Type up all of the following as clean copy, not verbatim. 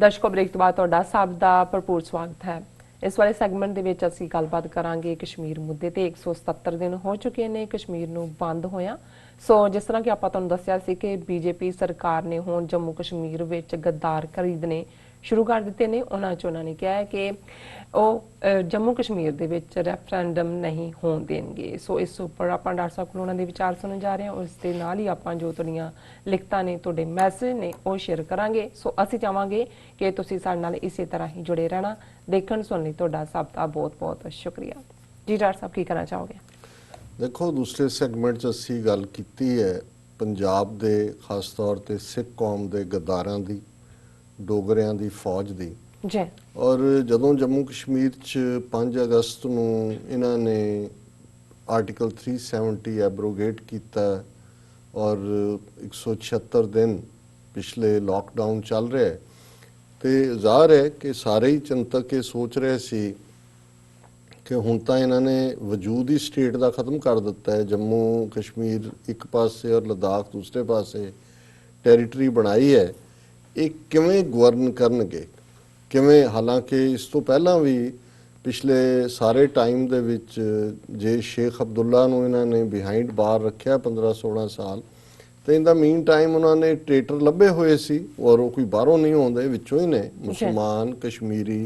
ਦਰਸ਼ਕੋ break ਤੋਂ ਬਾਅਦ ਤੁਹਾਡਾ ਸਭ ਦਾ ਭਰਪੂਰ ਸਵਾਗਤ ਹੈ। ਇਸ ਵਾਲੇ ਸੈਗਮੈਂਟ ਦੇ ਵਿੱਚ ਅਸੀਂ ਗੱਲਬਾਤ ਕਰਾਂਗੇ ਕਸ਼ਮੀਰ ਮੁੱਦੇ ਤੇ। 177 ਦਿਨ ਹੋ ਚੁੱਕੇ ਨੇ ਕਸ਼ਮੀਰ ਨੂੰ ਬੰਦ ਹੋਇਆ। ਸੋ ਜਿਸ ਤਰ੍ਹਾਂ ਕਿ ਆਪਾਂ ਤੁਹਾਨੂੰ ਦੱਸਿਆ ਸੀ ਕਿ ਬੀਜੇਪੀ ਸਰਕਾਰ ਨੇ ਹੁਣ ਜੰਮੂ ਕਸ਼ਮੀਰ ਵਿੱਚ ਗੱਦਾਰ ਖਰੀਦਣੇ ਸ਼ੁਰੂ ਕਰ ਦਿੱਤੇ ਨੇ। ਉਹਨਾਂ ਨੇ ਕਿਹਾ ਹੈ ਕਿ ਉਹ ਜੰਮੂ ਕਸ਼ਮੀਰ ਦੇ ਵਿੱਚ ਰੈਫਰੈਂਡਮ ਨਹੀਂ ਹੋਣ ਦੇਣਗੇ। ਸੋ ਇਸ ਉੱਪਰ ਆਪਾਂ ਡਾਕਟਰ ਸਾਹਿਬ ਕੋਲ ਉਹਨਾਂ ਦੇ ਵਿਚਾਰ ਸੁਣਨ ਜਾ ਰਹੇ ਹਾਂ। ਉਸ ਦੇ ਨਾਲ ਹੀ ਆਪਾਂ ਜੋ ਤੁਹਾਡੀਆਂ ਲਿਖਤਾਂ ਨੇ, ਤੁਹਾਡੇ ਮੈਸੇਜ ਨੇ, ਉਹ ਸ਼ੇਅਰ ਕਰਾਂਗੇ। ਸੋ ਅਸੀਂ ਚਾਹਾਂਗੇ ਕਿ ਤੁਸੀਂ ਸਾਡੇ ਨਾਲ ਇਸੇ ਤਰ੍ਹਾਂ ਹੀ ਜੁੜੇ ਰਹਿਣਾ। ਦੇਖਣ ਸੁਣਨ ਲਈ ਤੁਹਾਡਾ ਸਭ ਦਾ ਬਹੁਤ ਬਹੁਤ ਸ਼ੁਕਰੀਆ ਜੀ। ਡਾਕਟਰ ਸਾਹਿਬ ਕੀ ਕਹਿਣਾ ਚਾਹੋਗੇ? देखो, दूसरे सैगमेंट 'ਚ ਅਸੀਂ ਗੱਲ ਕੀਤੀ ਹੈ ਪੰਜਾਬ ਦੇ ਖਾਸ ਤੌਰ ਤੇ ਸਿੱਖ ਕੌਮ ਦੇ ਗੱਦਾਰਾਂ ਦੀ, ਡੋਗਰਿਆਂ ਦੀ ਫੌਜ ਦੀ ਜੀ। ਔਰ ਜਦੋਂ ਜੰਮੂ ਕਸ਼ਮੀਰ 'ਚ 5 ਅਗਸਤ ਨੂੰ ਇਹਨਾਂ ਨੇ ਆਰਟੀਕਲ 370 ਐਬਰੋਗੇਟ ਕੀਤਾ ਔਰ 176 ਦਿਨ ਪਿਛਲੇ ਲਾਕਡਾਊਨ ਚੱਲ ਰਿਹਾ ਹੈ ਤੇ ਜ਼ਾਹਰ ਹੈ ਕਿ ਸਾਰੇ ਹੀ ਚਿੰਤਕ ਇਹ ਸੋਚ ਰਹੇ ਸੀ ਕਿ ਹੁਣ ਤਾਂ ਇਹਨਾਂ ਨੇ ਵਜੂਦ ਹੀ ਸਟੇਟ ਦਾ ਖਤਮ ਕਰ ਦਿੱਤਾ ਹੈ। ਜੰਮੂ ਕਸ਼ਮੀਰ ਇੱਕ ਪਾਸੇ ਔਰ ਲਦਾਖ ਦੂਸਰੇ ਪਾਸੇ ਟੈਰੀਟਰੀ ਬਣਾਈ ਹੈ। ਇਹ ਕਿਵੇਂ ਗਵਰਨ ਕਰਨਗੇ, ਕਿਵੇਂ? ਹਾਲਾਂਕਿ ਇਸ ਤੋਂ ਪਹਿਲਾਂ ਵੀ ਪਿਛਲੇ ਸਾਰੇ ਟਾਈਮ ਦੇ ਵਿੱਚ ਜੇ ਸ਼ੇਖ ਅਬਦੁੱਲਾ ਨੂੰ ਇਹਨਾਂ ਨੇ ਬਿਹਾਈਂਡ ਬਾਰ ਰੱਖਿਆ 15-16 ਸਾਲ, ਤੇ ਇਨ ਦਾ ਮੀਨ ਟਾਈਮ ਉਹਨਾਂ ਨੇ ਟ੍ਰੇਟਰ ਲੱਭੇ ਹੋਏ ਸੀ ਔਰ ਉਹ ਕੋਈ ਬਾਹਰੋਂ ਨਹੀਂ ਆਉਂਦੇ, ਵਿੱਚੋਂ ਹੀ ਨੇ ਮੁਸਲਮਾਨ ਕਸ਼ਮੀਰੀ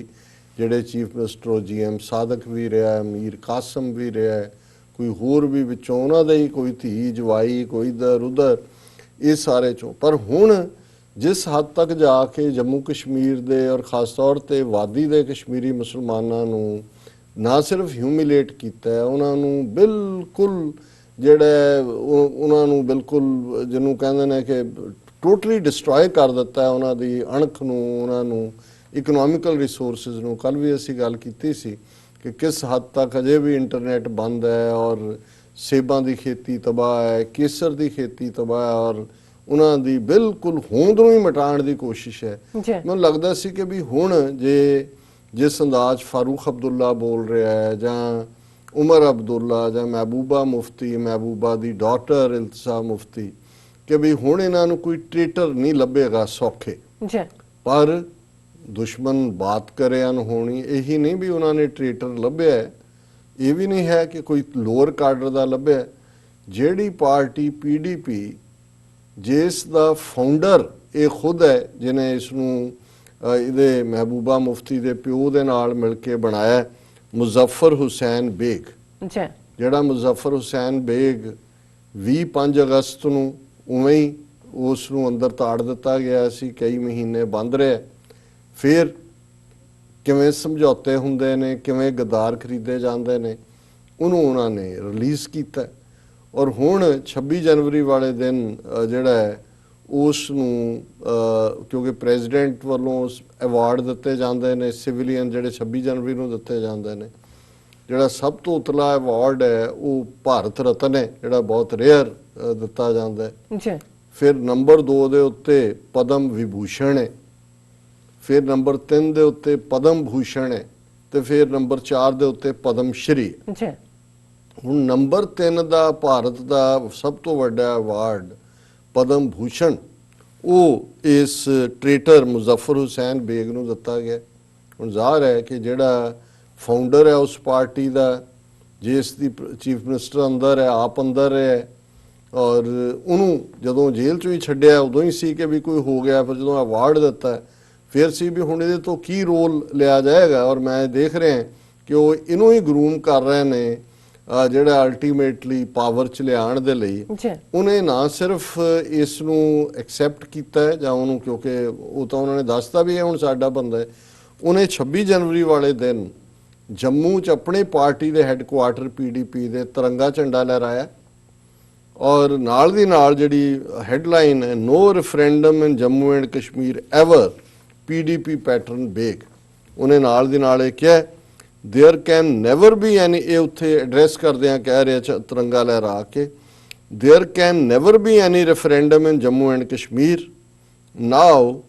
ਜਿਹੜੇ ਚੀਫ ਮਿਨਿਸਟਰ ਉਹ GM ਸਾਦਕ ਵੀ ਰਿਹਾ, ਮੀਰ ਕਾਸਮ ਵੀ ਰਿਹਾ, ਕੋਈ ਹੋਰ ਵੀ ਵਿੱਚੋਂ ਉਹਨਾਂ ਦੇ ਹੀ ਕੋਈ ਧੀ ਜਵਾਈ, ਕੋਈ ਇੱਧਰ ਉੱਧਰ, ਇਹ ਸਾਰੇ ਚੋਂ। ਪਰ ਹੁਣ ਜਿਸ ਹੱਦ ਤੱਕ ਜਾ ਕੇ ਜੰਮੂ ਕਸ਼ਮੀਰ ਦੇ ਔਰ ਖਾਸ ਤੌਰ ਤੇ ਵਾਦੀ ਦੇ ਕਸ਼ਮੀਰੀ ਮੁਸਲਮਾਨਾਂ ਨੂੰ ਨਾ ਸਿਰਫ ਹਿਊਮਿਲੇਟ ਕੀਤਾ ਹੈ, ਉਹਨਾਂ ਨੂੰ ਬਿਲਕੁਲ ਜਿਹੜਾ ਉਹਨਾਂ ਨੂੰ ਬਿਲਕੁਲ ਜਿਹਨੂੰ ਕਹਿੰਦੇ ਨੇ ਕਿ ਟੋਟਲੀ ਡਿਸਟਰੋਏ ਕਰ ਦਿੱਤਾ ਉਹਨਾਂ ਦੀ ਅਣਖ ਨੂੰ, ਉਹਨਾਂ ਨੂੰ ਇਕਨੋਮਿਕਲ ਰਿਸੋਰਸਿਸ ਨੂੰ। ਕੱਲ ਵੀ ਅਸੀਂ ਗੱਲ ਕੀਤੀ ਸੀ ਕਿ ਕਿਸ ਹੱਦ ਤੱਕ ਅਜੇ ਵੀ ਇੰਟਰਨੈਟ ਬੰਦ ਹੈ ਔਰ ਸੇਬਾਂ ਦੀ ਖੇਤੀ ਤਬਾਹ ਹੈ, ਕੇਸਰ ਦੀ ਖੇਤੀ ਤਬਾਹ ਹੈ ਔਰ ਉਹਨਾਂ ਦੀ ਬਿਲਕੁਲ ਹੋਂਦ ਨੂੰ ਹੀ ਮਿਟਾਉਣ ਦੀ ਕੋਸ਼ਿਸ਼ ਹੈ। ਮੈਨੂੰ ਲੱਗਦਾ ਸੀ ਕਿ ਵੀ ਹੁਣ ਜੇ ਜਿਸ ਅੰਦਾਜ਼ ਫਾਰੂਕ ਅਬਦੁੱਲਾ ਬੋਲ ਰਿਹਾ ਹੈ ਜਾਂ ਉਮਰ ਅਬਦੁੱਲਾ ਜਾਂ ਮਹਿਬੂਬਾ ਮੁਫਤੀ, ਮਹਿਬੂਬਾ ਦੀ ਡਾਟਰ ਇਲਤਿਸਾ ਮੁਫਤੀ, ਕਿ ਵੀ ਹੁਣ ਇਹਨਾਂ ਨੂੰ ਕੋਈ ਟ੍ਰੇਟਰ ਨਹੀਂ ਲੱਭੇਗਾ ਸੌਖੇ। ਪਰ ਦੁਸ਼ਮਣ ਬਾਤ ਕਰੇ ਅਨਹੋਣੀ, ਇਹੀ ਨਹੀਂ ਵੀ ਉਹਨਾਂ ਨੇ ਟ੍ਰੇਟਰ ਲੱਭਿਆ, ਇਹ ਵੀ ਨਹੀਂ ਹੈ ਕਿ ਕੋਈ ਲੋਅਰ ਕਾਡਰ ਦਾ ਲੱਭਿਆ। ਜਿਹੜੀ ਪਾਰਟੀ PDP ਜਿਸ ਦਾ ਫਾਊਂਡਰ ਇਹ ਖੁਦ ਹੈ, ਜਿਹਨੇ ਇਸ ਨੂੰ ਇਹਦੇ ਮਹਿਬੂਬਾ ਮੁਫਤੀ ਦੇ ਪਿਓ ਦੇ ਨਾਲ ਮਿਲ ਕੇ ਬਣਾਇਆ, ਮੁਜ਼ੱਫਰ ਹੁਸੈਨ ਬੇਗ, ਜਿਹੜਾ ਮੁਜ਼ੱਫਰ ਹੁਸੈਨ ਬੇਗ 5 ਅਗਸਤ ਨੂੰ ਉਵੇਂ ਹੀ ਉਸ ਨੂੰ ਅੰਦਰ ਤਾੜ ਦਿੱਤਾ ਗਿਆ ਸੀ, ਕਈ ਮਹੀਨੇ ਬੰਦ ਰਿਹਾ। ਫਿਰ ਕਿਵੇਂ ਸਮਝੌਤੇ ਹੁੰਦੇ ਨੇ, ਕਿਵੇਂ ਗੱਦਾਰ ਖਰੀਦੇ ਜਾਂਦੇ ਨੇ, ਉਹਨੂੰ ਉਹਨਾਂ ਨੇ ਰਿਲੀਜ਼ ਕੀਤਾ। ਔਰ ਹੁਣ 26 ਜਨਵਰੀ ਵਾਲੇ ਦਿਨ ਜਿਹੜਾ ਹੈ ਉਸ ਨੂੰ ਕਿਉਂਕਿ ਪ੍ਰੈਜ਼ੀਡੈਂਟ ਵੱਲੋਂ ਅਵਾਰਡ ਦਿੱਤੇ ਜਾਂਦੇ ਨੇ ਸਿਵਿਲੀਅਨ, ਜਿਹੜੇ 26 ਜਨਵਰੀ ਨੂੰ ਦਿੱਤੇ ਜਾਂਦੇ ਨੇ। ਜਿਹੜਾ ਸਭ ਤੋਂ ਉਤਲਾ ਅਵਾਰਡ ਹੈ ਉਹ ਭਾਰਤ ਰਤਨ ਹੈ, ਜਿਹੜਾ ਬਹੁਤ ਰੇਅਰ ਦਿੱਤਾ ਜਾਂਦਾ ਹੈ। ਫਿਰ ਨੰਬਰ 2 ਦੇ ਉੱਤੇ ਪਦਮ ਵਿਭੂਸ਼ਣ ਹੈ, ਫਿਰ ਨੰਬਰ 3 ਦੇ ਉੱਤੇ ਪਦਮ ਭੂਸ਼ਣ ਹੈ ਤੇ ਫਿਰ ਨੰਬਰ 4 ਦੇ ਉੱਤੇ ਪਦਮ ਸ਼੍ਰੀ। ਹੁਣ ਨੰਬਰ 3 ਦਾ ਭਾਰਤ ਦਾ ਸਭ ਤੋਂ ਵੱਡਾ ਅਵਾਰਡ ਪਦਮ ਭੂਸ਼ਣ ਉਹ ਇਸ ਟ੍ਰੇਟਰ ਮੁਜ਼ੱਫਰ ਹੁਸੈਨ ਬੇਗ ਨੂੰ ਦਿੱਤਾ ਗਿਆ। ਹੁਣ ਜ਼ਾਹਰ ਹੈ ਕਿ ਜਿਹੜਾ ਫਾਊਂਡਰ ਹੈ ਉਸ ਪਾਰਟੀ ਦਾ, ਜਿਸ ਦੀ ਚੀਫ ਮਿਨਿਸਟਰ ਅੰਦਰ ਹੈ, ਆਪ ਅੰਦਰ ਹੈ, ਔਰ ਉਹਨੂੰ ਜਦੋਂ ਜੇਲ੍ਹ 'ਚੋਂ ਹੀ ਛੱਡਿਆ ਉਦੋਂ ਹੀ ਸੀ ਕਿ ਵੀ ਕੋਈ ਹੋ ਗਿਆ। ਫਿਰ ਜਦੋਂ ਅਵਾਰਡ ਦਿੱਤਾ ਫਿਰ ਸੀ ਵੀ ਹੁਣ ਇਹਦੇ ਤੋਂ ਕੀ ਰੋਲ ਲਿਆ ਜਾਏਗਾ। ਔਰ ਮੈਂ ਦੇਖ ਰਿਹਾ ਕਿ ਉਹ ਇਹਨੂੰ ਹੀ ਗਰੂਮ ਕਰ ਰਹੇ ਨੇ ਜਿਹੜਾ ਅਲਟੀਮੇਟਲੀ ਪਾਵਰ 'ਚ ਲਿਆਉਣ ਦੇ ਲਈ। ਉਹਨੇ ਨਾ ਸਿਰਫ ਇਸ ਨੂੰ ਐਕਸੈਪਟ ਕੀਤਾ ਹੈ ਜਾਂ ਉਹਨੂੰ, ਕਿਉਂਕਿ ਉਹ ਤਾਂ ਉਹਨਾਂ ਨੇ ਦੱਸਤਾ ਵੀ ਇਹ ਹੁਣ ਸਾਡਾ ਬੰਦਾ ਹੈ, ਉਹਨੇ 26 ਜਨਵਰੀ ਵਾਲੇ ਦਿਨ ਜੰਮੂ 'ਚ ਆਪਣੇ ਪਾਰਟੀ ਦੇ ਹੈੱਡਕੁਆਰਟਰ PDP ਦੇ ਤਿਰੰਗਾ ਝੰਡਾ ਲਹਿਰਾਇਆ ਔਰ ਨਾਲ ਦੀ ਨਾਲ ਜਿਹੜੀ ਹੈਡਲਾਈਨ ਹੈ no referendum in Jammu and Kashmir ever PDP patron Baig, ਉਹਨੇ ਨਾਲ ਦੀ ਨਾਲ ਇਹ ਕਿਹਾ there can never be any, ਇਹ ਉੱਥੇ ਐਡਰੈਸ ਕਰਦਿਆਂ ਕਹਿ ਰਿਹਾ ਤਿਰੰਗਾ ਲਹਿਰਾ ਕੇ, there can never be any referendum in Jammu and Kashmir. Now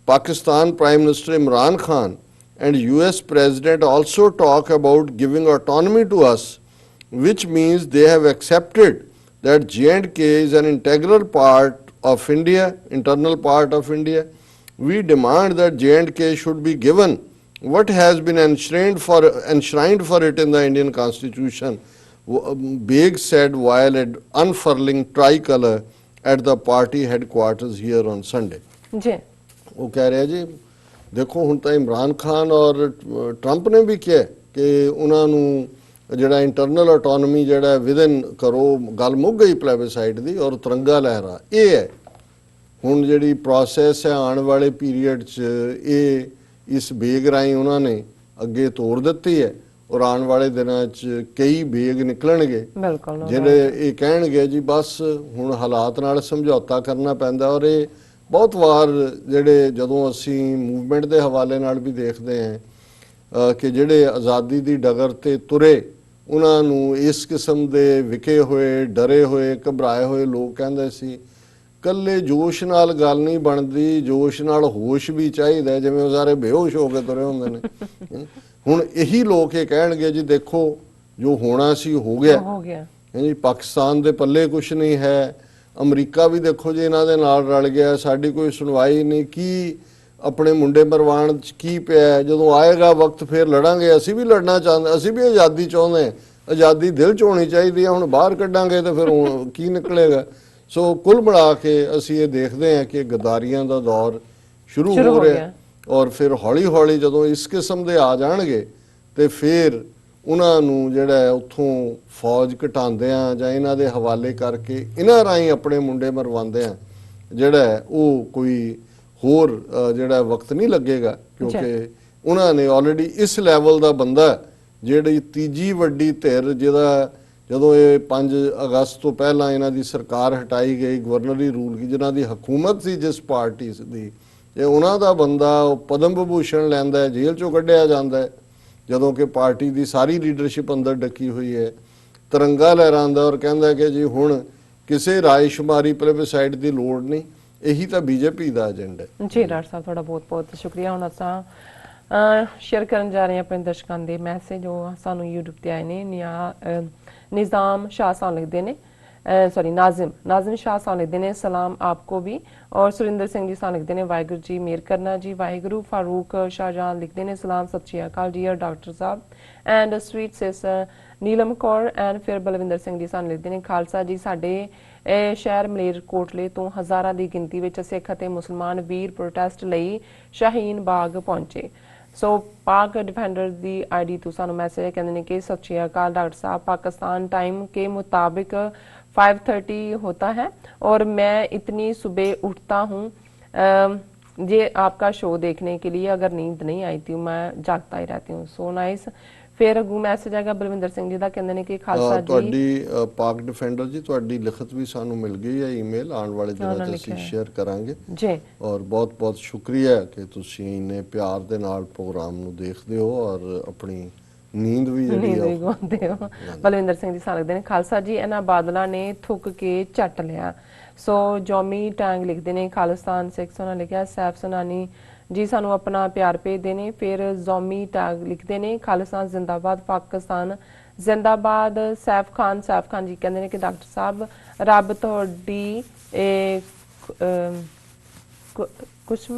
Pakistan prime minister Imran Khan and US President also talk about giving autonomy to us, which means they have accepted that J&K is an integral part of India, internal part of India, We demand that J&K should be given what has been enshrined for it in the Indian Constitution, Beg said while unfurling tricolor at the party headquarters here on Sunday. ਜੀ ਉਹ ਕਹਿ ਰਿਹਾ ਜੀ ਦੇਖੋ ਹੁਣ ਤਾਂ ਇਮਰਾਨ ਖਾਨ ਔਰ Trump ਨੇ ਵੀ ਕਿਹਾ ਕਿ ਉਹਨਾਂ ਨੂੰ ਜਿਹੜਾ ਇੰਟਰਨਲ ਆਟੋਨਮੀ ਜਿਹੜਾ ਵਿਦਨ ਕਰੋ, ਗੱਲ ਮੁੱਕ ਗਈ ਪਲੇਬਸਾਈਡ ਦੀ ਔਰ ਤਿਰੰਗਾ ਲਹਿਰਾ। ਇਹ ਹੈ ਹੁਣ ਜਿਹੜੀ ਪ੍ਰੋਸੈਸ ਹੈ ਆਉਣ ਵਾਲੇ ਪੀਰੀਅਡ 'ਚ, ਇਹ ਇਸ ਬੇਗ ਰਾਹੀਂ ਉਹਨਾਂ ਨੇ ਅੱਗੇ ਤੋਰ ਦਿੱਤੀ ਹੈ ਔਰ ਆਉਣ ਵਾਲੇ ਦਿਨਾਂ 'ਚ ਕਈ ਬੇਗ ਨਿਕਲਣਗੇ ਬਿਲਕੁਲ ਜਿਹੜੇ ਇਹ ਕਹਿਣਗੇ ਜੀ ਬਸ ਹੁਣ ਹਾਲਾਤ ਨਾਲ ਸਮਝੌਤਾ ਕਰਨਾ ਪੈਂਦਾ। ਔਰ ਇਹ ਬਹੁਤ ਵਾਰ ਜਿਹੜੇ ਜਦੋਂ ਅਸੀਂ ਮੂਵਮੈਂਟ ਦੇ ਹਵਾਲੇ ਨਾਲ ਵੀ ਦੇਖਦੇ ਹਾਂ ਕਿ ਜਿਹੜੇ ਆਜ਼ਾਦੀ ਦੀ ਡਗਰ ਤੇ ਤੁਰੇ ਉਹਨਾਂ ਨੂੰ ਇਸ ਕਿਸਮ ਦੇ ਵਿਕੇ ਹੋਏ, ਡਰੇ ਹੋਏ, ਘਬਰਾਏ ਹੋਏ ਲੋਕ ਕਹਿੰਦੇ ਸੀ ਕੱਲੇ ਜੋਸ਼ ਨਾਲ ਗੱਲ ਨਹੀਂ ਬਣਦੀ, ਜੋਸ਼ ਨਾਲ ਹੋਸ਼ ਵੀ ਚਾਹੀਦਾ, ਜਿਵੇਂ ਉਹ ਸਾਰੇ ਬੇਹੋਸ਼ ਹੋ ਕੇ ਤੁਰੇ ਹੁੰਦੇ ਨੇ। ਹੁਣ ਇਹੀ ਲੋਕ ਇਹ ਕਹਿਣਗੇ ਜੀ ਦੇਖੋ ਜੋ ਹੋਣਾ ਸੀ ਹੋ ਗਿਆ ਜੀ, ਪਾਕਿਸਤਾਨ ਦੇ ਪੱਲੇ ਕੁਝ ਨਹੀਂ ਹੈ, ਅਮਰੀਕਾ ਵੀ ਦੇਖੋ ਜੀ ਇਹਨਾਂ ਦੇ ਨਾਲ ਰਲ ਗਿਆ, ਸਾਡੀ ਕੋਈ ਸੁਣਵਾਈ ਨਹੀਂ, ਕੀ ਆਪਣੇ ਮੁੰਡੇ ਮਰਵਾਣ ਚ ਕੀ ਪਿਆ, ਜਦੋਂ ਆਏਗਾ ਵਕਤ ਫਿਰ ਲੜਾਂਗੇ। ਅਸੀਂ ਵੀ ਲੜਨਾ ਚਾਹੁੰਦੇ, ਅਸੀਂ ਵੀ ਆਜ਼ਾਦੀ ਚਾਹੁੰਦੇ ਹਾਂ, ਆਜ਼ਾਦੀ ਦਿਲ ਚ ਹੋਣੀ ਚਾਹੀਦੀ ਹੈ, ਹੁਣ ਬਾਹਰ ਕੱਢਾਂਗੇ ਤਾਂ ਫਿਰ ਕੀ ਨਿਕਲੇਗਾ। ਸੋ ਕੁੱਲ ਮਿਲਾ ਕੇ ਅਸੀਂ ਇਹ ਦੇਖਦੇ ਹਾਂ ਕਿ ਗਦਾਰੀਆਂ ਦਾ ਦੌਰ ਸ਼ੁਰੂ ਹੋ ਰਿਹਾ ਔਰ ਫਿਰ ਹੌਲੀ ਹੌਲੀ ਜਦੋਂ ਇਸ ਕਿਸਮ ਦੇ ਆ ਜਾਣਗੇ ਤੇ ਫਿਰ ਉਹਨਾਂ ਨੂੰ ਜਿਹੜਾ ਉੱਥੋਂ ਫੌਜ ਘਟਾਉਂਦੇ ਆ ਜਾਂ ਇਹਨਾਂ ਦੇ ਹਵਾਲੇ ਕਰਕੇ ਇਹਨਾਂ ਰਾਹੀਂ ਆਪਣੇ ਮੁੰਡੇ ਮਰਵਾਉਂਦੇ ਆ, ਜਿਹੜਾ ਉਹ ਕੋਈ ਹੋਰ ਜਿਹੜਾ ਵਕਤ ਨਹੀਂ ਲੱਗੇਗਾ ਕਿਉਂਕਿ ਉਹਨਾਂ ਨੇ ਆਲਰੇਡੀ ਇਸ ਲੈਵਲ ਦਾ ਬੰਦਾ ਜਿਹੜੀ ਤੀਜੀ ਵੱਡੀ ਧਿਰ ਜਿਹਦਾ ਜਦੋਂ ਇਹ 5 ਅਗਸਤ ਤੋਂ ਪਹਿਲਾਂ ਇਹਨਾਂ ਦੀ ਸਰਕਾਰ ਹਟਾਈ ਗਈ, ਗਵਰਨਰੀ ਰੂਲ ਕੀ ਜਿਨ੍ਹਾਂ ਦੀ ਹਕੂਮਤ ਸੀ ਜਿਸ ਪਾਰਟੀ ਦੀ, ਇਹ ਉਹਨਾਂ ਦਾ ਬੰਦਾ ਉਹ ਪਦਮ ਵਿਭੂਸ਼ਣ ਲੈਂਦਾ ਹੈ, ਜੇਲ੍ਹ ਚੋਂ ਕੱਢਿਆ ਜਾਂਦਾ ਹੈ ਜਦੋਂ ਕਿ ਪਾਰਟੀ ਦੀ ਸਾਰੀ ਲੀਡਰਸ਼ਿਪ ਅੰਦਰ ਡੱਕੀ ਹੋਈ ਹੈ, ਤਿਰੰਗਾ ਲਹਿਰਾਉਂਦਾ ਔਰ ਕਹਿੰਦਾ ਕਿ ਜੀ ਹੁਣ ਕਿਸੇ ਰਾਏਸ਼ੁਮਾਰੀ ਪਲੇਬਸਾਈਡ ਦੀ ਲੋੜ ਨਹੀਂ। ਇਹੀ ਤਾਂ ਬੀਜੇਪੀ ਦਾ ਏਜੰਡਾ ਹੈ। ਜੀ ਡਾਕਟਰ ਸਾਹਿਬ ਤੁਹਾਡਾ ਬਹੁਤ ਬਹੁਤ ਸ਼ੁਕਰੀਆ। ਹੁਣ ਅਸਾਂ ਸ਼ੇਅਰ ਕਰਨ ਜਾ ਰਹੇ ਹਾਂ ਆਪਣੇ ਦਰਸ਼ਕਾਂ ਦੇ ਮੈਸੇਜ ਜੋ ਸਾਨੂੰ YouTube ਤੇ ਆਏ ਨੇ। ਨਿਜ਼ਾਮ शाह साहब लिखते ने सॉरी नाजिम शाह साहब लिखते ने सलाम आपको भी। और सुरिंदर सिंह जी साहब लिखते ने वाहिगुरू जी मेहर करना जी वाहिगुरू। फारूक शाहजहां लिखते ने सलाम सत श्री अकाल जी डॉक्टर साहब and sweet sis Neelam Kaur and फिर बलविंदर सिंह जी साहब लिखते ने खालसा जी साडे शहर मलेरकोटले तो हज़ारां दी गिनती विच सिख अते मुसलमान वीर प्रोटेस्ट लई शाहीन बाग पहुंचे। सो पाक डिफेंडर दी आईडी तो सानू मैसेज कहते हैं कि सत श्री अकाल डॉक्टर साहब, पाकिस्तान टाइम के मुताबिक 5:30 होता है और मैं इतनी सुबह उठता हूँ ये आपका शो देखने के लिए, अगर नींद नहीं आई थी मैं जागता ही रहती हूँ। So nice. फिर अगू मैसेज आएगा बलविंदर सिंह जी का, कहते हैं कि खालसा जी ਤੁਹਾਡੀ ਪਾਕ ਡਿਫੈਂਡਰ ਜੀ ਤੁਹਾਡੀ ਲਿਖਤ ਵੀ ਸਾਨੂੰ ਮਿਲ ਗਈ ਹੈ ਈਮੇਲ, ਆਉਣ ਵਾਲੇ ਦਿਨਾਂ 'ਚ ਅਸੀਂ ਸ਼ੇਅਰ ਕਰਾਂਗੇ ਜੀ। ਔਰ ਬਹੁਤ ਬਹੁਤ ਸ਼ੁਕਰੀਆ ਕਿ ਤੁਸੀਂ ਇੰਨੇ ਪਿਆਰ ਦੇ ਨਾਲ ਪ੍ਰੋਗਰਾਮ ਨੂੰ ਦੇਖਦੇ ਹੋ ਔਰ ਆਪਣੀ ਨੀਂਦ ਵੀ ਜਿਹੜੀ ਗਵਾਉਂਦੇ ਹੋ। ਬਲਵਿੰਦਰ ਸਿੰਘ ਜੀ ਸਾਲਦੇ ਨੇ ਖਾਲਸਾ ਜੀ ਇਹਨਾਂ ਬਾਦਲਾਂ ਨੇ ਥੁੱਕ ਕੇ ਚੱਟ ਲਿਆ। ਸੋ ਜੋਮੀ ਟੈਂਗ ਲਿਖਦੇ ਨੇ ਖਾਲਿਸਤਾਨ ਸਿੱਖ ਉਹਨਾਂ ਲਿਖਿਆ ਸੈਫ ਸੁਨਾਨੀ जी सानू अपना प्यार भेजते हैं। फिर जोमी टैग लिखते हैं खालिस्तान जिंदाबाद पाकिस्तान जिंदाबाद। सैफ खान जी कहते हैं कि डॉक्टर साहब रब थोड़ी कुछ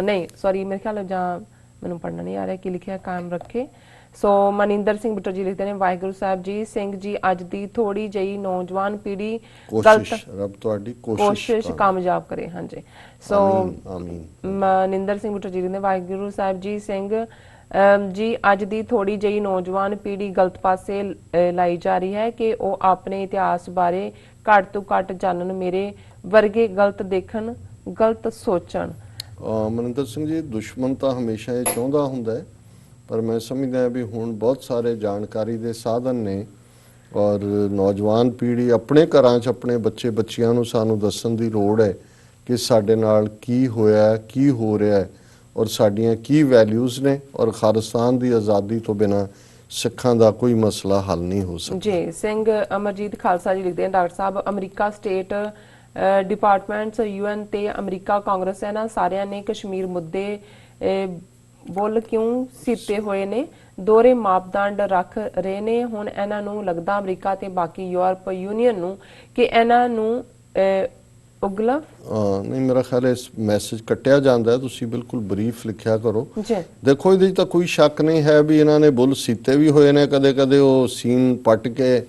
नहीं सॉरी मेरे ख्याल जहाँ मैनू पढ़ना नहीं आ रहा कि लिखा कायम रखे। सो मनिंदर सिंह बुट्टर जी लिखते हैं वाहिगुरू साहब जी सिंह जी अज दी थोड़ी जही नौजवान पीढ़ी कोशिश कामयाब करे। हाँ जी। सो मनिंदर सिंह बुट्टर जी लिखते वाहिगुरू साहब जी सिंह जी अज दी थोड़ी जही नौजवान पीढ़ी गलत पासे लाई जा रही है कि वो अपने इतिहास बारे घट तो घट जानन, मेरे वर्गे गलत देखन गलत सोचन। ਮਨਿੰਦਰ ਸਿੰਘ ਜੀ ਦੁਸ਼ਮਣ ਤਾਂ ਹਮੇਸ਼ਾ ਇਹ ਚਾਹੁੰਦਾ ਹੁੰਦਾ ਹੈ ਪਰ ਮੈਂ ਸਮਝਦਾ ਹਾਂ ਵੀ ਹੁਣ ਬਹੁਤ ਸਾਰੇ ਜਾਣਕਾਰੀ ਦੇ ਸਾਧਨ ਨੇ ਔਰ ਨੌਜਵਾਨ ਪੀੜ੍ਹੀ ਆਪਣੇ ਘਰਾਂ 'ਚ ਆਪਣੇ ਬੱਚੇ ਬੱਚਿਆਂ ਨੂੰ ਸਾਨੂੰ ਦੱਸਣ ਦੀ ਲੋੜ ਹੈ ਕਿ ਸਾਡੇ ਨਾਲ ਕੀ ਹੋਇਆ, ਕੀ ਹੋ ਰਿਹਾ ਹੈ ਔਰ ਸਾਡੀਆਂ ਕੀ ਵੈਲਿਊਜ਼ ਨੇ ਔਰ ਖਾਲਿਸਤਾਨ ਦੀ ਆਜ਼ਾਦੀ ਤੋਂ ਬਿਨਾਂ ਸਿੱਖਾਂ ਦਾ ਕੋਈ ਮਸਲਾ ਹੱਲ ਨਹੀਂ ਹੋ ਸਕਦਾ। ਜੀ ਸਿੰਘ ਅਮਰਜੀਤ ਖਾਲਸਾ ਜੀ ਲਿਖਦੇ ਹਨ ਡਾਕਟਰ ਸਾਹਿਬ ਅਮਰੀਕਾ ਸਟੇਟ डिपार्टमेंट्स यूएन ते अमरीका कांग्रेस है ना सारिया ने कश्मीर मुद्दे बुल क्यों सीते हुए ने दोहरे मापदंड रख रहे ने। हुण इन्हां नूं लगदा अमरीका ते बाकी यूरोप यूनीयन नूं कि इन्हां नूं ਉਗਲਵ ਨਹੀਂ ਮੇਰਾ ਖਿਆਲ ਹੈ ਇਸ ਮੈਸੇਜ ਕੱਟਿਆ ਜਾਂਦਾ ਹੈ, ਤੁਸੀਂ ਬਿਲਕੁਲ ਬਰੀਫ ਲਿਖਿਆ ਕਰੋ। ਜੀ ਦੇਖੋ ਇਹਦੇ 'ਚ ਤਾਂ ਕੋਈ ਸ਼ੱਕ ਨਹੀਂ ਹੈ ਵੀ ਇਹਨਾਂ ਨੇ ਬੁੱਲ ਸੀਤੇ ਵੀ ਹੋਏ ਨੇ, ਕਦੇ ਕਦੇ ਉਹ ਸੀਨ ਪੱਟ ਕੇ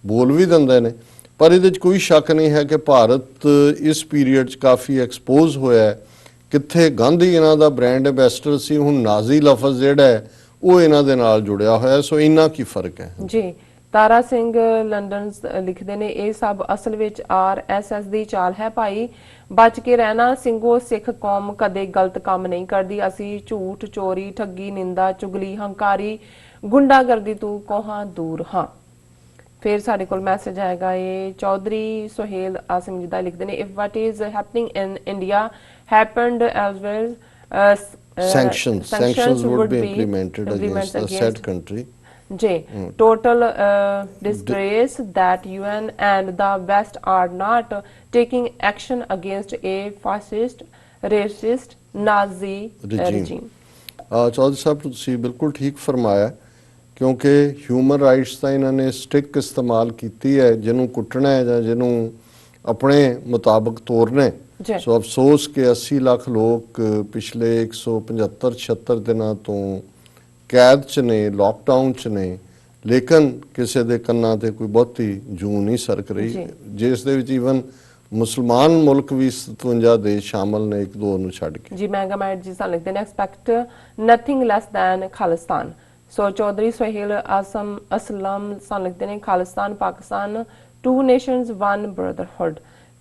ਬੋਲ ਵੀ ਦਿੰਦੇ ਨੇ, ਪਰ ਇਹਦੇ 'ਚ ਕੋਈ ਸ਼ੱਕ ਨਹੀਂ ਹੈ ਕਿ ਭਾਰਤ ਇਸ ਪੀਰੀਅਡ 'ਚ ਕਾਫੀ ਐਕਸਪੋਜ਼ ਹੋਇਆ ਹੈ। ਕਿੱਥੇ ਗਾਂਧੀ ਇਹਨਾਂ ਦਾ ਬ੍ਰਾਂਡ ਐਂਬੈਸਡਰ ਸੀ, ਹੁਣ ਨਾਜ਼ੀ ਲਫ਼ਜ਼ ਜਿਹੜਾ ਹੈ ਉਹ ਇਹਨਾਂ ਦੇ ਨਾਲ ਜੁੜਿਆ ਹੋਇਆ, ਸੋ ਇੰਨਾ ਕੀ ਫਰਕ ਹੈ। ਜੀ ਤਾਰਾ ਸਿੰਘ ਲੰਡਨ ਲਿਖਦੇ ਨੇ ਇਹ ਸਭ ਅਸਲ ਵਿੱਚ ਆਰਐਸਐਸ ਦੀ ਚਾਲ ਹੈ ਭਾਈ, ਬਚ ਕੇ ਰਹਿਣਾ ਸਿੰਘੋ, ਸਿੱਖ ਕੌਮ ਕਦੇ ਗਲਤ ਕੰਮ ਨਹੀਂ ਕਰਦੀ, ਅਸੀਂ ਝੂਠ ਚੋਰੀ ਠੱਗੀ ਨਿੰਦਾ ਚੁਗਲੀ ਹੰਕਾਰੀ ਗੁੰਡਾਗਰਦੀ ਤੋਂ ਕੋਹਾਂ ਦੂਰ ਹਾਂ। ਫਿਰ ਸਾਡੇ ਕੋਲ ਮੈਸੇਜ ਆਏਗਾ ਇਹ ਚੌਧਰੀ ਸੁਹੇਲ ਆਸਿਮ ਜੀ ਦਾ ਲਿਖਦੇ ਨੇ if what is happening in India happened always sanctions would be implemented against a said country. J. Total disgrace that UN and the West are not taking action against a fascist, racist, Nazi regime. Chaudhary ਸਾਹਿਬ ਤੁਸੀਂ ਬਿਲਕੁਲ ਠੀਕ ਫਰਮਾਇਆ, ਕਿਉਂਕਿ human rights ਦਾ ਇਹਨਾਂ ਨੇ stick ਇਸਤੇਮਾਲ ਕੀਤੀ ਹੈ, ਜਿਹਨੂੰ ਕੁੱਟਣਾ ਹੈ ਜਾਂ ਜਿਹਨੂੰ ਆਪਣੇ ਮੁਤਾਬਕ ਤੋਰਨਾ ਹੈ। ਸੋ ਅਫਸੋਸ ਕਿ 80 ਲੱਖ ਲੋਕ ਪਿਛਲੇ 175-76 ਦਿਨਾਂ ਤੋਂ ਕੈਦ 'ਚ ਨੇ, ਲਾਕਡਾਊਨ 'ਚ ਨੇ, ਲੇਕਿਨ ਕਿਸੇ ਦੇ ਕੰਨਾਂ ਤੇ ਕੋਈ ਬਹੁਤੀ ਜੂੰ ਨਹੀਂ ਸਰਕ ਰਹੀ, ਜਿਸ ਦੇ ਵਿੱਚ ਈਵਨ ਮੁਸਲਮਾਨ ਮੁਲਕ ਵੀ 57 ਦੇਸ਼ ਸ਼ਾਮਲ ਨੇ, ਇੱਕ ਦੋ ਨੂੰ ਛੱਡ ਕੇ। ਜੀ ਮੈਗਾਮਾਈਟ ਜੀ ਸਾਨੂੰ ਲਿਖਦੇ ਨੇ expect nothing less than Khalistan. So Chaudhry Suhail Aslam ਸਾਨੂੰ ਲਿਖਦੇ ਨੇ Khalistan Pakistan two nations one brotherhood.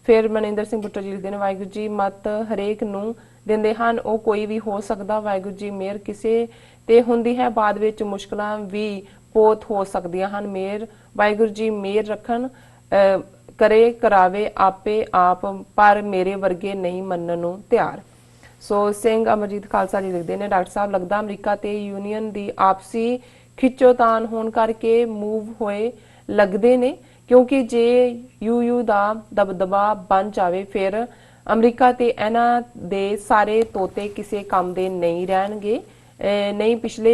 ਫਿਰ ਮਨਿੰਦਰ ਸਿੰਘ ਬੁੱਟਰ ਜੀ ਲਿਖਦੇ ਨੇ ਵਾਹਿਗੁਰੂ ਜੀ ਮਤ ਹਰੇਕ ਨੂੰ ਦਿੰਦੇ ਹਨ, ਉਹ ਕੋਈ ਵੀ ਹੋ ਸਕਦਾ, ਵਾਹਿਗੁਰੂ ਜੀ ਮਿਹਰ ਕਿਸੇ ਤੇ ਹੁੰਦੀ ਹੈ, ਬਾਅਦ ਵਿੱਚ ਮੁਸ਼ਕਲਾਂ ਵੀ ਬਹੁਤ ਹੋ ਸਕਦੀਆਂ ਹਨ, ਮਿਹਰ ਵਾਹਿਗੁਰੂ ਜੀ ਮਿਹਰ ਰੱਖਣ ਕਰੇ ਕਰਾਵੇ ਆਪੇ ਆਪ, ਪਰ ਮੇਰੇ ਵਰਗੇ ਨਹੀਂ ਮੰਨਣ ਨੂੰ ਤਿਆਰ। ਸੋ ਸਿੰਘ ਅਮਰਜੀਤ ਖਾਲਸਾ ਜੀ ਲਿਖਦੇ ਨੇ ਡਾਕਟਰ ਸਾਹਿਬ ਲੱਗਦਾ ਅਮਰੀਕਾ ਤੇ ਯੂਨੀਅਨ ਦੀ ਆਪਸੀ ਖਿੱਚੋਤਾਣ ਹੋਣ ਕਰਕੇ ਮੂਵ ਹੋਏ ਲੱਗਦੇ ਨੇ, ਕਿਉਂਕਿ ਜੇ ਯੂ ਦਾ ਦਬਦਬਾ ਬਣ ਜਾਵੇ ਫਿਰ ਅਮਰੀਕਾ ਤੇ ਇਹਨਾਂ ਦੇ ਸਾਰੇ ਤੋਤੇ ਕਿਸੇ ਕੰਮ ਦੇ ਨਹੀਂ ਰਹਿਣਗੇ, ਨਹੀਂ ਪਿਛਲੇ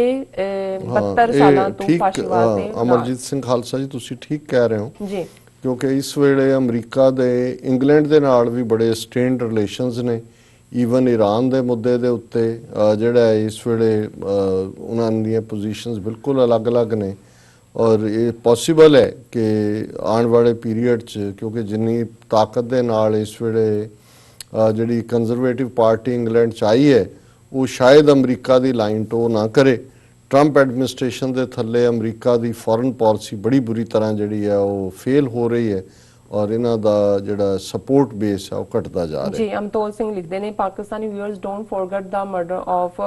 72 ਸਾਲਾਂ ਤੋਂ ਫਾਸ਼ੀਵਾਦ ਦੇ। ਅਮਰਜੀਤ ਸਿੰਘ ਖਾਲਸਾ ਜੀ ਤੁਸੀਂ ਠੀਕ ਕਹਿ ਰਹੇ ਹੋ ਜੀ, ਕਿਉਂਕਿ ਇਸ ਵੇਲੇ ਅਮਰੀਕਾ ਦੇ ਇੰਗਲੈਂਡ ਦੇ ਨਾਲ ਵੀ ਬੜੇ ਸਟ੍ਰੇਨਡ ਰਿਲੇਸ਼ਨਸ ਨੇ, ਈਵਨ ਈਰਾਨ ਦੇ ਮੁੱਦੇ ਦੇ ਉੱਤੇ ਜਿਹੜਾ ਇਸ ਵੇਲੇ ਉਹਨਾਂ ਦੀਆਂ ਪੋਜੀਸ਼ਨਸ ਬਿਲਕੁਲ ਅਲੱਗ-ਅਲੱਗ ਨੇ, ਔਰ ਇਹ ਪੋਸੀਬਲ ਹੈ ਕਿ ਆਉਣ ਵਾਲੇ ਪੀਰੀਅਡ 'ਚ, ਕਿਉਂਕਿ ਜਿੰਨੀ ਤਾਕਤ ਦੇ ਨਾਲ ਇਸ ਵੇਲੇ ਜਿਹੜੀ ਕੰਜ਼ਰਵੇਟਿਵ ਪਾਰਟੀ ਇੰਗਲੈਂਡ 'ਚ ਆਈ ਹੈ, ਉਹ ਸ਼ਾਇਦ ਅਮਰੀਕਾ ਦੀ ਲਾਈਨ ਟੋ ਨਾ ਕਰੇ। ਟਰੰਪ ਐਡਮਿਨਿਸਟ੍ਰੇਸ਼ਨ ਦੇ ਥੱਲੇ ਅਮਰੀਕਾ ਦੀ ਫੋਰਨ ਪਾਲਿਸੀ ਬੜੀ ਬੁਰੀ ਤਰ੍ਹਾਂ ਜਿਹੜੀ ਹੈ ਉਹ ਫੇਲ ਹੋ ਰਹੀ ਹੈ, ਔਰ ਇਹਨਾਂ ਦਾ ਜਿਹੜਾ ਸਪੋਰਟ ਬੇਸ ਹੈ ਉਹ ਘਟਦਾ ਜਾ ਰਿਹਾ ਹੈ। ਜੀ ਅਮਤੋਲ ਸਿੰਘ ਲਿਖਦੇ ਨੇ Pakistani viewers don't forget the murder of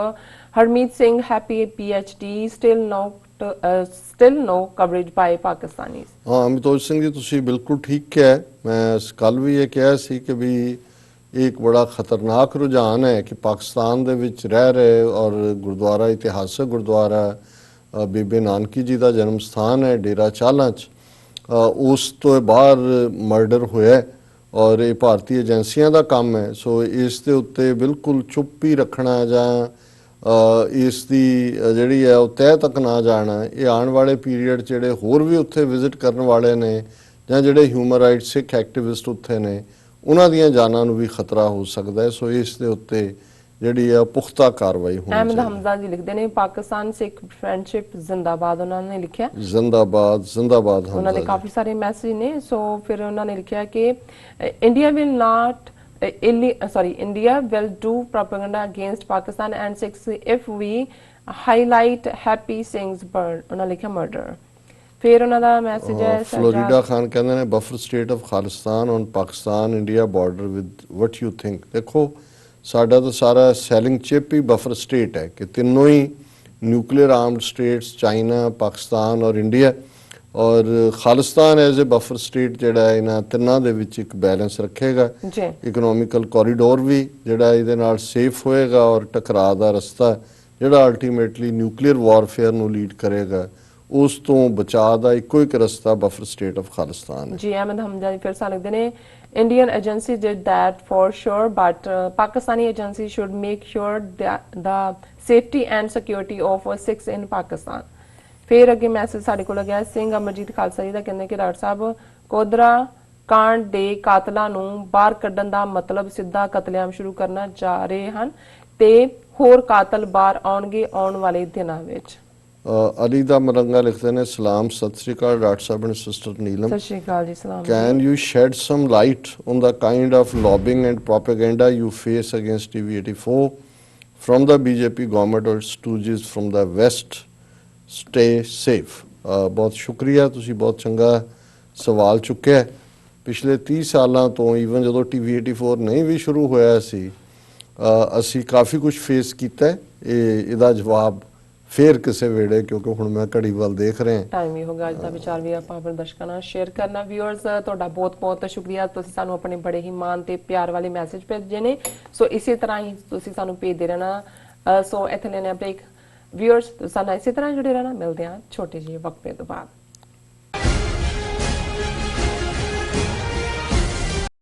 Harmeet Singh happy PhD still no coverage by Pakistanis। ਹਾਂ ਅਮਤੋਲ ਸਿੰਘ ਜੀ ਤੁਸੀਂ ਬਿਲਕੁਲ ਠੀਕ ਕਿਹਾ। ਮੈਂ ਕੱਲ ਵੀ ਇਹ ਕਿਹਾ ਸੀ ਕਿ ਵੀ ਇਹ ਇੱਕ ਬੜਾ ਖਤਰਨਾਕ ਰੁਝਾਨ ਹੈ ਕਿ ਪਾਕਿਸਤਾਨ ਦੇ ਵਿੱਚ ਰਹਿ ਰਹੇ, ਔਰ ਗੁਰਦੁਆਰਾ ਇਤਿਹਾਸਕ ਗੁਰਦੁਆਰਾ ਬੀਬੀ ਨਾਨਕੀ ਜੀ ਦਾ ਜਨਮ ਸਥਾਨ ਹੈ ਡੇਰਾ ਚਾਲਾਂ 'ਚ, ਉਸ ਤੋਂ ਬਾਹਰ ਮਰਡਰ ਹੋਇਆ, ਔਰ ਇਹ ਭਾਰਤੀ ਏਜੰਸੀਆਂ ਦਾ ਕੰਮ ਹੈ। ਸੋ ਇਸ ਦੇ ਉੱਤੇ ਬਿਲਕੁਲ ਚੁੱਪ ਹੀ ਰੱਖਣਾ ਜਾਂ ਇਸ ਦੀ ਜਿਹੜੀ ਹੈ ਉਹ ਤਹਿ ਤੱਕ ਨਾ ਜਾਣਾ, ਇਹ ਆਉਣ ਵਾਲੇ ਪੀਰੀਅਡ ਜਿਹੜੇ ਹੋਰ ਵੀ ਉੱਥੇ ਵਿਜ਼ਿਟ ਕਰਨ ਵਾਲੇ ਨੇ ਜਾਂ ਜਿਹੜੇ ਹਿਊਮਨ ਰਾਈਟਸ ਸਿੱਖ ਐਕਟਿਵਿਸਟ ਉੱਥੇ ਨੇ, ਉਹਨਾਂ ਦੀਆਂ ਜਾਨਾਂ ਨੂੰ ਵੀ ਖਤਰਾ ਹੋ ਸਕਦਾ ਹੈ। ਸੋ ਇਸ ਦੇ ਉੱਤੇ ਜਿਹੜੀ ਹੈ ਪੁਖਤਾ ਕਾਰਵਾਈ ਹੋਣੀ ਚਾਹੀਦੀ। ਅਹਿਮਦ ਹਮਜ਼ਾ ਜੀ ਲਿਖਦੇ ਨੇ ਪਾਕਿਸਤਾਨ ਸਿੱਖ ਫਰੈਂਡਸ਼ਿਪ ਜ਼ਿੰਦਾਬਾਦ, ਉਹਨਾਂ ਨੇ ਲਿਖਿਆ ਜ਼ਿੰਦਾਬਾਦ ਜ਼ਿੰਦਾਬਾਦ। ਉਹਨਾਂ ਦੇ ਕਾਫੀ ਸਾਰੇ ਮੈਸੇਜ ਨੇ। ਸੋ ਫਿਰ ਉਹਨਾਂ ਨੇ ਲਿਖਿਆ ਕਿ India will not India will do propaganda against Pakistan and Sikhs if we highlight Happy Singh's burn, ਉਹਨਾਂ ਲਿਖਿਆ murder। ਫਿਰ ਉਹਨਾਂ ਦਾ ਮੈਸੇਜ ਹੈ ਫਲੋਰੀਡਾ ਖਾਨ ਕਹਿੰਦੇ ਨੇ buffer state of Khalistan on Pakistan India border with what you think. ਦੇਖੋ ਸਾਡਾ ਤਾਂ ਸਾਰਾ ਸੈਲਿੰਗ ਚਿਪ ਹੀ ਬਫਰ ਸਟੇਟ ਹੈ ਕਿ ਤਿੰਨੋਂ ਹੀ nuclear armed states China, Pakistan ਔਰ ਇੰਡੀਆ, ਔਰ Khalistan as a buffer state ਜਿਹੜਾ ਇਹਨਾਂ ਤਿੰਨਾਂ ਦੇ ਵਿੱਚ ਇੱਕ ਬੈਲੈਂਸ ਰੱਖੇਗਾ। ਇਕਨੋਮਿਕਲ ਕੋਰੀਡੋਰ ਵੀ ਜਿਹੜਾ ਇਹਦੇ ਨਾਲ ਸੇਫ ਹੋਏਗਾ, ਔਰ ਟਕਰਾਅ ਦਾ ਰਸਤਾ ਜਿਹੜਾ ਅਲਟੀਮੇਟਲੀ ਨਿਊਕਲੀਅਰ ਵਾਰਫੇਅਰ ਨੂੰ ਲੀਡ ਕਰੇਗਾ, ਉਸ ਤੋਂ ਬਚਾਅ ਦਾ ਇੱਕੋ ਇੱਕ ਰਸਤਾ ਬਫਰ ਸਟੇਟ ਆਫ ਖਾਲਿਸਤਾਨ ਹੈ। ਜੀ ਅਹਿਮਦ ਹਮਜ਼ਾ ਫਿਰ ਸਾਨੂੰ ਲਿਖਦੇ ਨੇ Indian agencies did that for sure, but Pakistani agencies should make sure that the safety and security of Sikhs in Pakistan। ਫਿਰ ਅੱਗੇ ਮੈਸੇਜ ਸਾਡੇ ਕੋਲ ਗਿਆ ਸਿੰਘ ਅਮਰਜੀਤ ਖਾਲਸਾ ਜੀ ਦਾ, ਕਹਿੰਦੇ ਕਿ ਡਾਕਟਰ ਸਾਹਿਬ ਕੋਦਰਾ ਕਾਂਡ ਦੇ ਕਾਤਲਾਂ ਨੂੰ ਬਾਹਰ ਕੱਢਣ ਦਾ ਮਤਲਬ ਸਿੱਧਾ ਕਤਲੇਆਮ ਸ਼ੁਰੂ ਕਰਨਾ ਜਾ ਰਹੇ ਹਨ ਤੇ ਹੋਰ ਕਾਤਲ ਬਾਹਰ ਆਉਣਗੇ ਆਉਣ ਵਾਲੇ ਦਿਨਾਂ ਵਿੱਚ। ਅਲੀ ਦਾ ਮਰੰਗਾ ਲਿਖਦੇ ਨੇ, ਸਲਾਮ, ਸਤਿ ਸ੍ਰੀ ਅਕਾਲ doctor Sahib and sister Neelam. ਸਤਿ ਸ਼੍ਰੀ ਅਕਾਲ ਜੀ, ਸਲਾਮ ਜੀ। Can you shed some light on the kind of lobbying and propaganda you face against TV84 from the BJP government or stooges from the West? Stay safe. ਬਹੁਤ ਸ਼ੁਕਰੀਆ, ਤੁਸੀਂ ਬਹੁਤ ਚੰਗਾ ਸਵਾਲ ਚੁੱਕਿਆ। ਪਿਛਲੇ 30 ਸਾਲਾਂ ਤੋਂ ਈਵਨ ਜਦੋਂ TV84 ਨਹੀਂ ਵੀ ਸ਼ੁਰੂ ਹੋਇਆ ਸੀ, ਅਸੀਂ ਕਾਫੀ ਕੁਝ ਫੇਸ ਕੀਤਾ। ਇਹਦਾ ਜਵਾਬ ਫੇਰ ਕਿਸੇ ਵੇਲੇ, ਕਿਉਂਕਿ ਹੁਣ ਮੈਂ ਘੜੀ ਵੱਲ ਦੇਖ ਰਿਹਾ। ਟਾਈਮ ਵੀ ਹੋ ਗਿਆ, ਅੱਜ ਦਾ ਵਿਚਾਰ ਵੀ ਆਪਾਂ ਆਪਣੇ ਦਰਸ਼ਕਾਂ ਨਾਲ ਸ਼ੇਅਰ ਕਰਨਾ। ਵਿਊਅਰਸ, ਤੁਹਾਡਾ ਬਹੁਤ-ਬਹੁਤ ਸ਼ੁਕਰੀਆ, ਤੁਸੀਂ ਸਾਨੂੰ ਆਪਣੇ ਬੜੇ ਹੀ ਮਾਣ ਤੇ ਪਿਆਰ ਵਾਲੇ ਮੈਸੇਜ ਭੇਜੇ ਨੇ। ਸੋ ਇਸੇ ਤਰ੍ਹਾਂ ਹੀ ਤੁਸੀਂ ਸਾਨੂੰ ਭੇਜਦੇ ਰਹਿਣਾ। ਸੋ ਇੱਥੇ ਲੈਣੇ ਬ੍ਰੇਕ। ਵਿਊਅਰਸ, ਤੁਸੀਂ ਸਾਨੂੰ ਇਸੇ ਤਰ੍ਹਾਂ ਜੁੜੇ ਰਹਿਣਾ। ਮਿਲਦੇ ਹਾਂ ਛੋਟੇ ਜਿਹੇ ਵਕਫੇ ਤੋਂ ਬਾਅਦ।